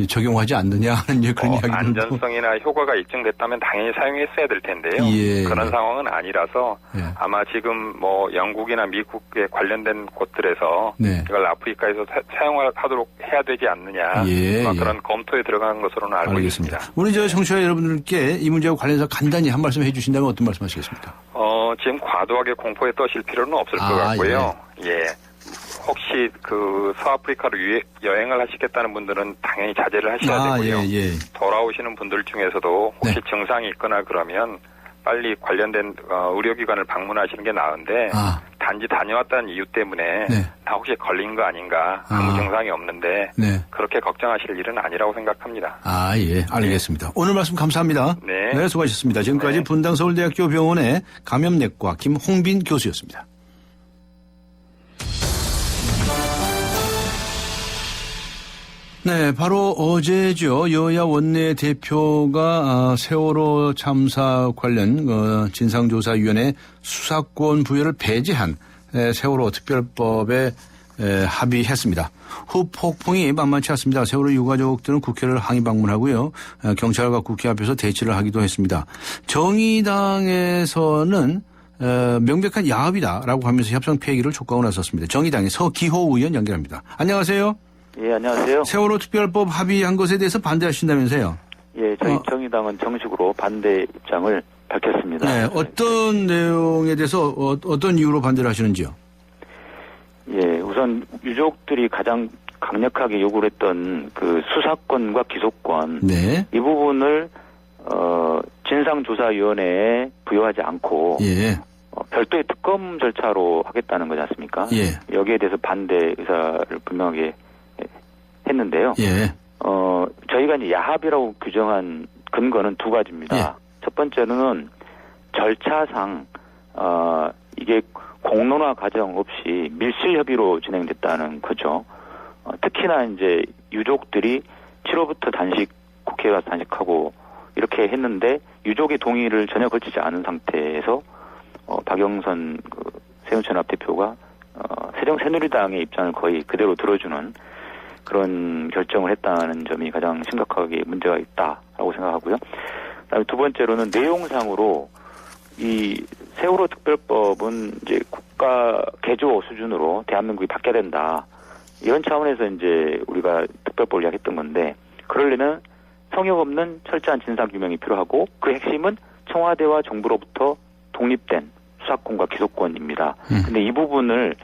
적용하지 않느냐 하는 그런 이야기도 안전성이나 효과가 입증됐다면 당연히 사용했어야 될 텐데요. 그런 상황은 아니라서 아마 지금 뭐 영국이나 미국에 관련된 곳들에서 이걸 아프리카에서 사용하도록 해야 되지 않느냐 그런 검토에 들어간 것으로는 알고 있습니다. 우리 청취자 여러분들께 이 문제와 관련해서 간단히 한 말씀 해주신다면 어떤 말씀하시겠습니까? 지금 과도하게 공포에 떠실 필요는 없을 것 같고요. 혹시 서아프리카로 여행을 하시겠다는 분들은 당연히 자제를 하셔야 되고요. 돌아오시는 분들 중에서도 혹시 증상이 있거나 그러면 빨리 관련된 의료기관을 방문하시는 게 나은데 단지 다녀왔다는 이유 때문에 다 혹시 걸린 거 아닌가 아무 증상이 없는데 그렇게 걱정하실 일은 아니라고 생각합니다. 알겠습니다. 오늘 말씀 감사합니다. 네, 수고하셨습니다. 지금까지 분당 서울대학교 병원의 감염내과 김홍빈 교수였습니다. 네, 바로 어제죠. 여야 원내 대표가 세월호 참사 관련 진상조사위원회 수사권 부여를 배제한 세월호 특별법에 합의했습니다. 후폭풍이 만만치 않습니다. 세월호 유가족들은 국회를 항의 방문하고요. 경찰과 국회 앞에서 대치를 하기도 했습니다. 정의당에서는 명백한 야합이다라고 하면서 협상 폐기를 촉구하고 나섰습니다. 정의당의 서기호 의원 연결합니다. 안녕하세요. 예, 안녕하세요. 세월호 특별법 합의한 것에 대해서 반대하신다면서요? 예, 저희 정의당은 정식으로 반대 입장을 밝혔습니다. 네, 어떤 내용에 대해서 어떤 이유로 반대를 하시는지요? 예, 우선 유족들이 가장 강력하게 요구를 했던 그 수사권과 기소권. 네. 이 부분을, 진상조사위원회에 부여하지 않고. 예. 별도의 특검 절차로 하겠다는 거지 않습니까? 예. 여기에 대해서 반대 의사를 분명하게 했는데요. 예. 저희가 이제 야합이라고 규정한 근거는 두 가지입니다. 예. 첫 번째는 절차상, 이게 공론화 과정 없이 밀실 협의로 진행됐다는 거죠. 특히나 이제 유족들이 7호부터 국회에 가서 단식하고 이렇게 했는데 유족의 동의를 전혀 거치지 않은 상태에서 박영선 새누리당 대표가 새누리당의 입장을 거의 그대로 들어주는 그런 결정을 했다는 점이 가장 심각하게 문제가 있다라고 생각하고요. 그다음에 두 번째로는 내용상으로 이 세월호 특별법은 이제 국가 개조 수준으로 대한민국이 바뀌어야 된다. 이런 차원에서 이제 우리가 특별법을 이야기했던 건데 그러려면 성역 없는 철저한 진상규명이 필요하고 그 핵심은 청와대와 정부로부터 독립된 수사권과 기소권입니다. 근데 이 부분을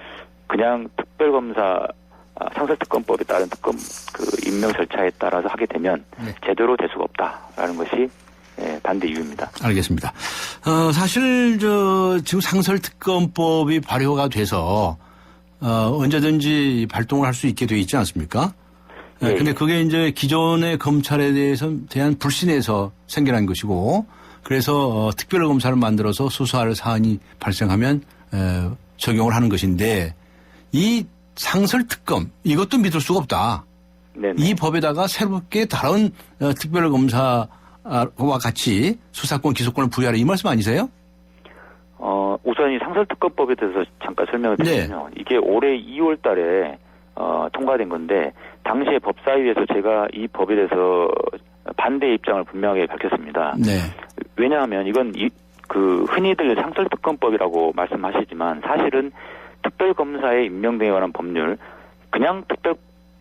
그냥 특별검사 상설특검법에 따른 특검 임명 절차에 따라서 하게 되면 제대로 될 수가 없다라는 것이 반대 이유입니다. 알겠습니다. 사실 지금 상설특검법이 발효가 돼서 언제든지 발동을 할 수 있게 돼 있지 않습니까? 예, 근데 그게 이제 기존의 검찰에 대한 불신에서 생겨난 것이고, 그래서 특별검사를 만들어서 수사할 사안이 발생하면 적용을 하는 것인데, 이 상설특검 이것도 믿을 수가 없다. 네네. 이 법에다가 새롭게 다른 특별검사와 같이 수사권, 기소권을 부여하라 이 말씀 아니세요? 우선 이 상설특검법에 대해서 잠깐 설명을 드리면요. 이게 올해 2월 달에 통과된 건데 당시에 법사위에서 제가 이 법에 대해서 반대 입장을 분명하게 밝혔습니다. 네. 왜냐하면 이건 흔히들 상설특검법이라고 말씀하시지만 사실은 특별검사에 임명등에 관한 법률 그냥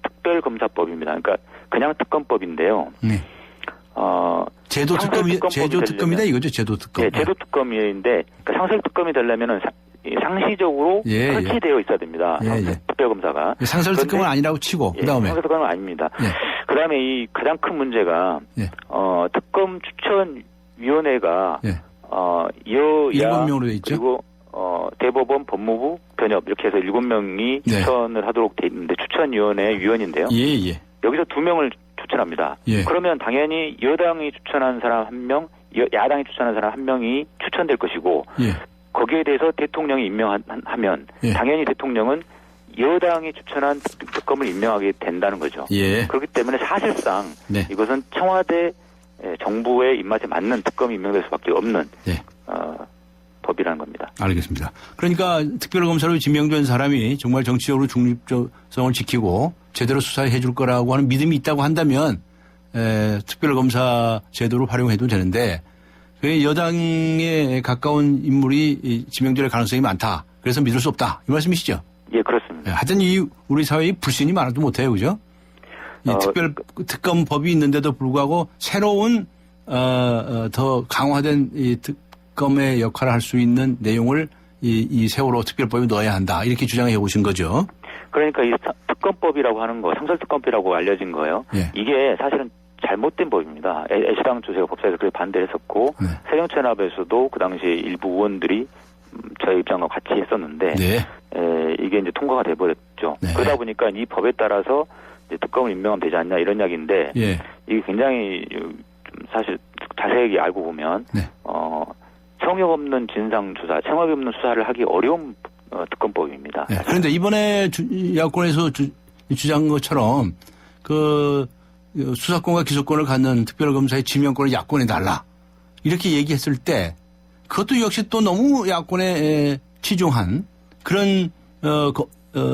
특별검사법입니다. 그러니까 그냥 특검법인데요. 네. 제도특검이다 이거죠, 제도특검. 네, 제도특검인데 그러니까 상설특검이 되려면은 상시적으로 설치되어 있어야 됩니다. 특별검사가. 상설특검은 아니라고 치고 그다음에 상설특검은 아닙니다. 그다음에 이 가장 큰 문제가 특검 추천위원회가 여야 7명으로 돼 있죠. 그리고 대법원, 법무부, 변협 이렇게 해서 7명이 추천을 하도록 돼 있는데 추천위원회 위원인데요. 여기서 2명을 추천합니다. 그러면 당연히 여당이 추천한 사람 1명, 야당이 추천한 사람 1명이 추천될 것이고 거기에 대해서 대통령이 임명하면 당연히 대통령은 여당이 추천한 특검을 임명하게 된다는 거죠. 그렇기 때문에 사실상 이것은 청와대 정부의 입맛에 맞는 특검이 임명될 수밖에 없는 법이라는 겁니다. 알겠습니다. 그러니까 특별검사로 지명된 사람이 정말 정치적으로 중립성을 지키고 제대로 수사해 줄 거라고 하는 믿음이 있다고 한다면 특별검사 제도로 활용해도 되는데 여당에 가까운 인물이 지명될 가능성이 많다. 그래서 믿을 수 없다. 이 말씀이시죠? 예, 그렇습니다. 하여튼 우리 사회에 불신이 많아도 못해요. 그죠? 이 특검법이 있는데도 불구하고 새로운 더 강화된 이 특검의 역할을 할 수 있는 내용을 이 세월호 특별법에 넣어야 한다. 이렇게 주장해 오신 거죠. 그러니까 이 특검법이라고 하는 거, 상설특검법이라고 알려진 거예요. 이게 사실은 잘못된 법입니다. 애시당초 제가 법사위에서 그렇게 반대를 했었고 새정치연합에서도 그 당시에 일부 의원들이 저희 입장과 같이 했었는데 이게 이제 통과가 돼버렸죠. 그러다 보니까 이 법에 따라서 이제 특검을 임명하면 되지 않냐 이런 이야기인데 이게 굉장히 좀 사실 자세하게 알고 보면 성역 없는 진상조사, 성역 없는 수사를 하기 어려운 특검법입니다. 그런데 이번에 야권에서 주장한 것처럼 수사권과 기소권을 갖는 특별검사의 지명권을 야권에 달라 이렇게 얘기했을 때 그것도 역시 또 너무 야권에 치중한 그런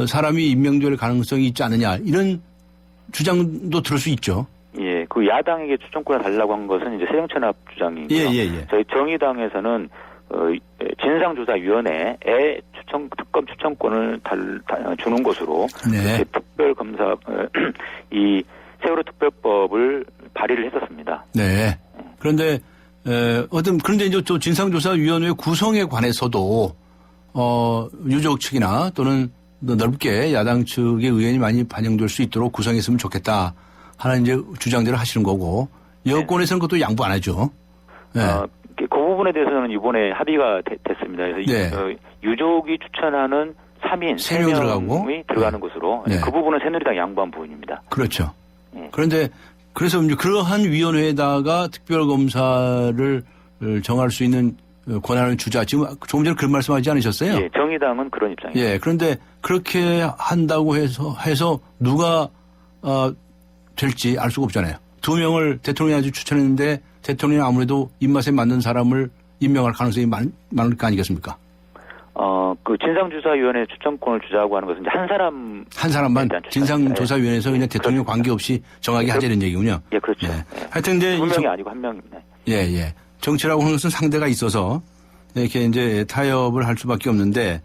사람이 임명될 가능성이 있지 않느냐 이런 주장도 들을 수 있죠. 예, 그 야당에게 추천권을 달라고 한 것은 이제 새정치연합 주장이고요. 저희 정의당에서는 진상조사위원회에 특검 추천권을 주는 것으로 네. 특별검사 이 세월호 특별법을 발의를 했었습니다. 네. 그런데 그런데 이제 또 진상조사위원회 구성에 관해서도 유족 측이나 또는 넓게 야당 측의 의견이 많이 반영될 수 있도록 구성했으면 좋겠다 하는 이제 주장들을 하시는 거고 여권에서는 그것도 양보 안 하죠. 네. 그 부분에 대해서는 이번에 합의가 됐습니다. 그래서 네. 유족이 추천하는 3인 3명이 들어가는 것으로 네. 그 부분은 새누리당 양보한 부분입니다. 그렇죠. 네. 그런데 그래서 이제 그러한 위원회에다가 특별검사를 정할 수 있는 권한을 주자. 지금 조금 전에 그런 말씀하지 않으셨어요? 예, 정의당은 그런 입장입니다. 예, 그런데 그렇게 한다고 해서 누가 될지 알 수가 없잖아요. 2명을 대통령이 아주 추천했는데 대통령이 아무래도 입맛에 맞는 사람을 임명할 가능성이 많을 거 아니겠습니까? 그 진상조사위원회 추천권을 주자고 하는 것은 한 사람만 진상조사위원회에서 그냥 대통령 관계없이 정하게 하자는 얘기군요. 예, 그렇죠. 예. 하여튼 이제 2명이 아니고 1명입니다. 예. 정치라고 하는 것은 상대가 있어서 이렇게 이제 타협을 할 수밖에 없는데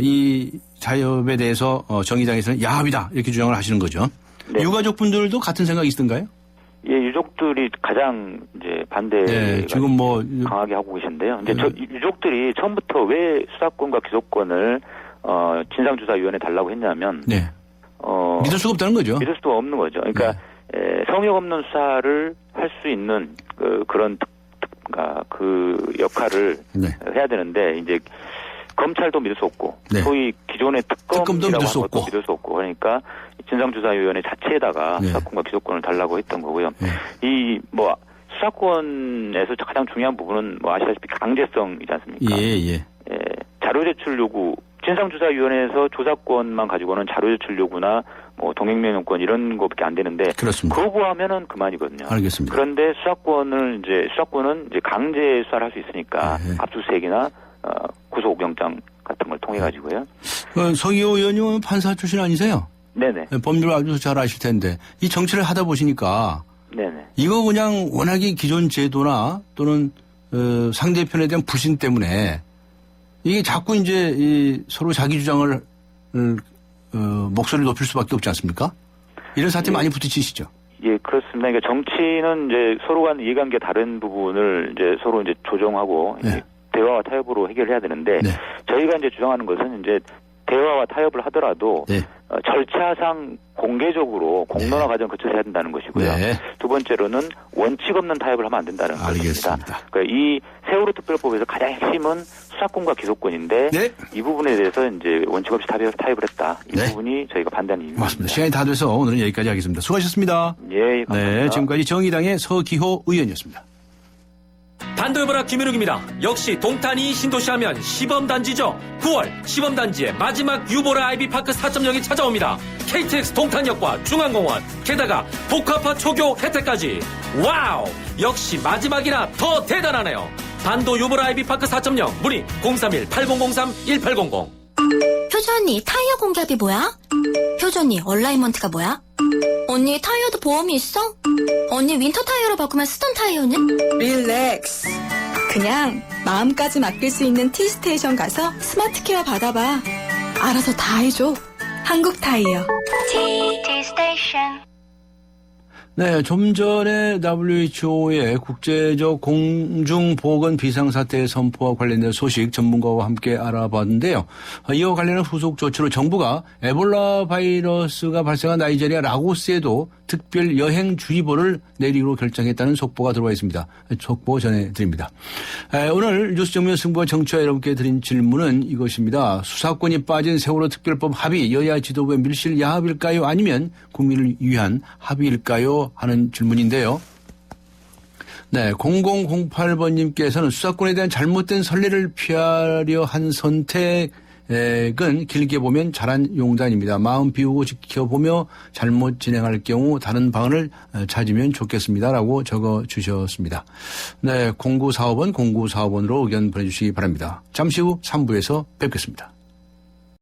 이 타협에 대해서 정의당에서는 야합이다 이렇게 주장을 하시는 거죠. 네. 유가족분들도 같은 생각이 있던가요? 예, 유족들이 가장 이제 반대 지금 강하게 하고 계신데요. 이제 유족들이 처음부터 왜 수사권과 기소권을 진상조사위원회에 달라고 했냐면 믿을 수가 없다는 거죠. 믿을 수가 없는 거죠. 그러니까 성역 없는 수사를 할 수 있는 그런 그 역할을 해야 되는데 이제 검찰도 믿을 수 없고 소위 기존의 특검도 믿을 수 없고 그러니까 진상조사위원회 자체에다가 수사권과 기소권을 달라고 했던 거고요. 이 수사권에서 가장 중요한 부분은 아시다시피 강제성이지 않습니까? 자료 제출 요구 진상조사위원회에서 조사권만 가지고는 자료 제출 요구나 동행명령권 이런 거밖에 안 되는데 그렇습니다. 거부하면은 그만이거든요. 알겠습니다. 그런데 수사권은 이제 강제 수사를 할 수 있으니까 압수수색이나 구속영장 같은 걸 통해 가지고요. 서기호 의원님은 판사 출신 아니세요? 네네. 법률을 아주 잘 아실 텐데 이 정치를 하다 보시니까 네네. 이거 그냥 워낙에 기존 제도나 또는 상대편에 대한 불신 때문에 이게 자꾸 이제 서로 자기 주장을 목소리를 높일 수밖에 없지 않습니까? 이런 사태 많이 부딪히시죠? 예, 그렇습니다. 그러니까 정치는 이제 서로 간 이해관계 다른 부분을 이제 서로 이제 조정하고 대화와 타협으로 해결해야 되는데 저희가 이제 주장하는 것은 이제 대화와 타협을 하더라도 절차상 공개적으로 공론화 과정 거쳐서 해야 된다는 것이고요. 두 번째로는 원칙 없는 타협을 하면 안 된다는 것입니다. 그러니까 이 세월호 특별법에서 가장 핵심은 수사권과 기소권인데 이 부분에 대해서 이제 원칙 없이 타협을 했다. 이 부분이 저희가 반대하는 이유입니다. 맞습니다. 시간이 다 돼서 오늘은 여기까지 하겠습니다. 수고하셨습니다. 예, 감사합니다. 지금까지 정의당의 서기호 의원이었습니다. 반도유보라 김현욱입니다. 역시 동탄이 신도시하면 시범단지죠. 9월 시범단지의 마지막 유보라 아이비파크 4.0이 찾아옵니다. KTX 동탄역과 중앙공원 게다가 복합화 초교 혜택까지. 와우! 역시 마지막이라 더 대단하네요. 반도 유보라 아이비파크 4.0 문의 031-8003-1800. 효주 언니 타이어 공개합이 뭐야? 효주 언니 얼라이먼트가 뭐야? 언니 타이어도 보험이 있어? 언니 윈터 타이어로 바꾸면 쓰던 타이어는? 릴렉스. 그냥 마음까지 맡길 수 있는 T스테이션 가서 스마트 케어 받아봐. 알아서 다 해줘. 한국 타이어. T스테이션. 네, 좀 전에 WHO의 국제적 공중보건 비상사태 선포와 관련된 소식 전문가와 함께 알아봤는데요. 이와 관련한 후속 조치로 정부가 에볼라 바이러스가 발생한 나이지리아 라고스에도 특별 여행주의보를 내리기로 결정했다는 속보가 들어와 있습니다. 속보 전해드립니다. 오늘 뉴스 정면 승부와 정치와 여러분께 드린 질문은 이것입니다. 수사권이 빠진 세월호 특별법 합의 여야 지도부의 밀실 야합일까요? 아니면 국민을 위한 합의일까요? 하는 질문인데요. 네, 0008번님께서는 수사권에 대한 잘못된 선례를 피하려 한 선택은 길게 보면 잘한 용단입니다. 마음 비우고 지켜보며 잘못 진행할 경우 다른 방안을 찾으면 좋겠습니다라고 적어주셨습니다. 네, 0945번 0945번으로 의견 보내주시기 바랍니다. 잠시 후 3부에서 뵙겠습니다.